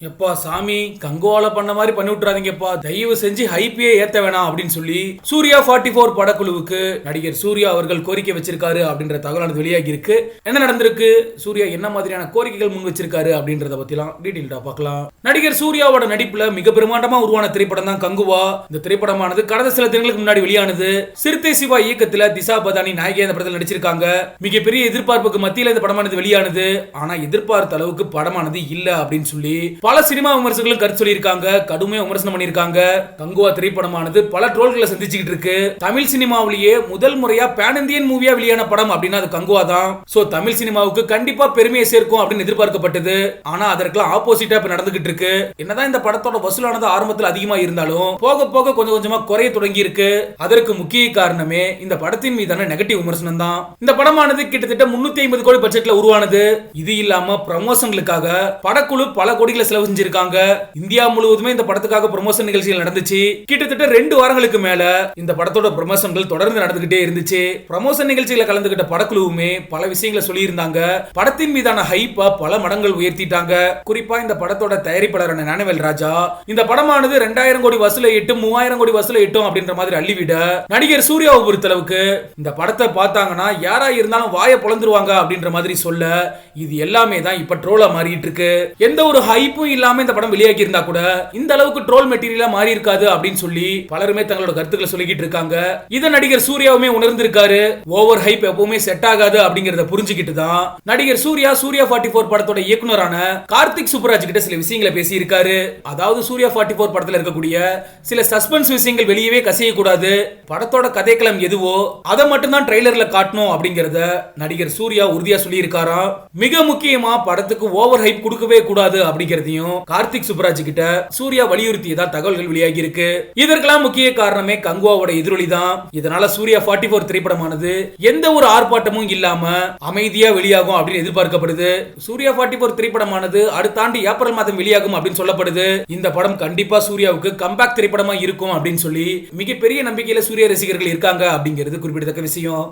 எப்பா சாமி கங்கோவால பண்ண மாதிரி பண்ணி விட்டுறாதீங்கப்பா, தயவு செஞ்சு ஹைப்பியே ஏத்த வேணாம் அப்படின்னு சொல்லி சூர்யா 44 படக்குழுவுக்கு நடிகர் சூர்யா அவர்கள் கோரிக்கை வச்சிருக்காரு அப்படின்ற தகவலானது வெளியாகி இருக்கு. என்ன நடந்திருக்கு, சூர்யா என்ன மாதிரியான கோரிக்கைகள் முன் வச்சிருக்காரு அப்படின்றத பத்திலாம் டீடைல்டா பார்க்கலாம். நடிகர் சூர்யாவோட நடிப்புல மிக பிரமாண்டமா உருவான திரைப்படம் தான் கங்குவா. இந்த திரைப்படமானது கடந்த சில தினங்களுக்கு முன்னாடி வெளியானது. சிறுத்தை சிவா இயக்கத்துல திசா பதானி நாயகி இந்த படத்தில் நடிச்சிருக்காங்க. மிகப்பெரிய எதிர்பார்ப்புக்கு மத்தியில் இந்த படமானது வெளியானது. ஆனா எதிர்பார்த்த அளவுக்கு படமானது இல்ல அப்படின்னு சொல்லி பல சினிமா விமர்சகர்கள் கருத்து சொல்லியிருக்காங்க, கடுமையா விமர்சனம் பண்ணியிருக்காங்க. கங்குவா திரைப்படமானது பல ட்ரோல்களை சந்திச்சுக்கிட்டு இருக்கு. தமிழ் சினிமாவிலேயே முதல் முறையா பேன் இந்தியன் மூவியா வெளியான படம் அப்படின்னா அது கங்குவா தான். சோ தமிழ் சினிமாவுக்கு கண்டிப்பா பெருமையை சேர்க்கும் அப்படின்னு எதிர்பார்க்கப்பட்டது. ஆனா அதற்கெல்லாம் ஆப்போசிட்டா இப்ப நடந்துகிட்டு இருக்கு. என்னதான் இந்த படத்தோட வசூலானது ஆரம்பத்தில் அதிகமா இருந்தாலும் போக போக கொஞ்சம் கொஞ்சமா குறைய தொடங்கி இருக்கு. அதற்கு முக்கிய காரணமே இந்த படத்தின் மீதான நெகட்டிவ் விமர்சனம் தான். இந்த படமானது கிட்டத்தட்ட 350 கோடி பட்ஜெட்ல உருவானது. இது இல்லாம ப்ரமோஷன்களுக்காக படக்குழு பல கோடிகளை செலவு செஞ்சிருக்காங்க. இந்தியா முழுவதுமே இந்த படத்துக்காக ப்ரமோஷன் நிகழ்ச்சிகள் நடந்துச்சு. கிட்டத்தட்ட 2 வாரங்களுக்கு மேல இந்த படத்தோட ப்ரமோஷன்கள் தொடர்ந்து நடந்துகிட்டே இருந்துச்சு. ப்ரமோஷன் நிகழ்ச்சிகளை கலந்துகிட்ட படக்குழுவுமே பல விஷயங்களை சொல்லி இருந்தாங்க. படத்தின் மீதான ஹைப்பை பல மடங்கள் உயர்த்திட்டாங்க. குறிப்பா இந்த படத்தோட தயாரிப்பாளரான ஞானவேல் ராஜா இந்த படமானது 2000 கோடி வசூலை எட்டும் 3000 கோடி வசூலை எட்டும் அப்படின்ற மாதிரி அள்ளிவிட நடிகர் சூர்யாவை பொறுத்தளவுக்கு இந்த படத்தை பார்த்தாங்கன்னா யாரா இருந்தாலும் வாயை பொளந்துருவாங்க அப்படின்ற மாதிரி சொல்ல இது எல்லாமே தான் இப்ப ட்ரோலா மாறிட்டு இருக்கு. எந்த ஒரு ஹைப்பும் இல்லாம இந்த படம் வெளியாகி இருந்தா கூட இந்த அளவுக்கு ட்ரோல் மெட்டீரியலா மாறி இருக்காது அப்படின்னு சொல்லி பலருமே தங்களோட கருத்துக்களை சொல்லிக்கிட்டு இருக்காங்க. இத நடிகர் சூர்யாவுமே உணர்ந்திருக்காரு. ஓவர் ஹைப் எப்பவுமே செட் ஆகாது அப்படிங்கறத புரிஞ்சுக்கிட்டு தான் நடிகர் சூர்யா 44 படத்தோட இயக்குனரான கார்த்திக் சுப்புராஜ் கிட்ட சில விஷயங்களை பேசி இருக்காரு. அதாவது சூர்யா 44 படத்துல இருக்கக்கூடிய சில சஸ்பென்ஸ் விஷயங்கள் வெளியவே கசிய கூடாது, படத்தோட கதைக்களம் எதுவோ அதை மட்டும் தான் ட்ரெய்லர்ல காட்டணும் அப்படிங்கறத நடிகர் சூர்யா உறுதியா சொல்லி இருக்காராம். மிக முக்கியமா படத்துக்கு ஓவர் ஹைப் கொடுக்கவே கூடாது அப்படிங்கறதையும் கார்த்திக் சுப்புராஜ் கிட்ட சூர்யா வலியுறுத்தியதா தகவல்கள் வெளியாகி இருக்கு. இதற்கெல்லாம் முக்கிய காரணமே கங்குவாவோட எதிரொலி தான். இதனால சூர்யா 44 திரைப்படமானது எந்த ஒரு ஆர்ப்பாட்டமும் இல்லாம அமைதியா வெளியாகும் அப்படின்னு எதிர்பார்க்கப்படுது. சூர்யா 44 திரைப்படமானது அடுத்த ஆண்டு ஏப்ரல் மாதம் வெளியாகும் அப்படின்னு சொல்லப்படுது. இந்த படம் கண்டிப்பா சூர்யாவுக்கு கம்பேக் திரைப்படமா இருக்கும் அப்படின்னு சொல்லி மிகப்பெரிய நம்பிக்கையில சூர்யா ரசிகர்கள் இருக்காங்க அப்படிங்கிறது குறிப்பிடத்தக்க விஷயம்.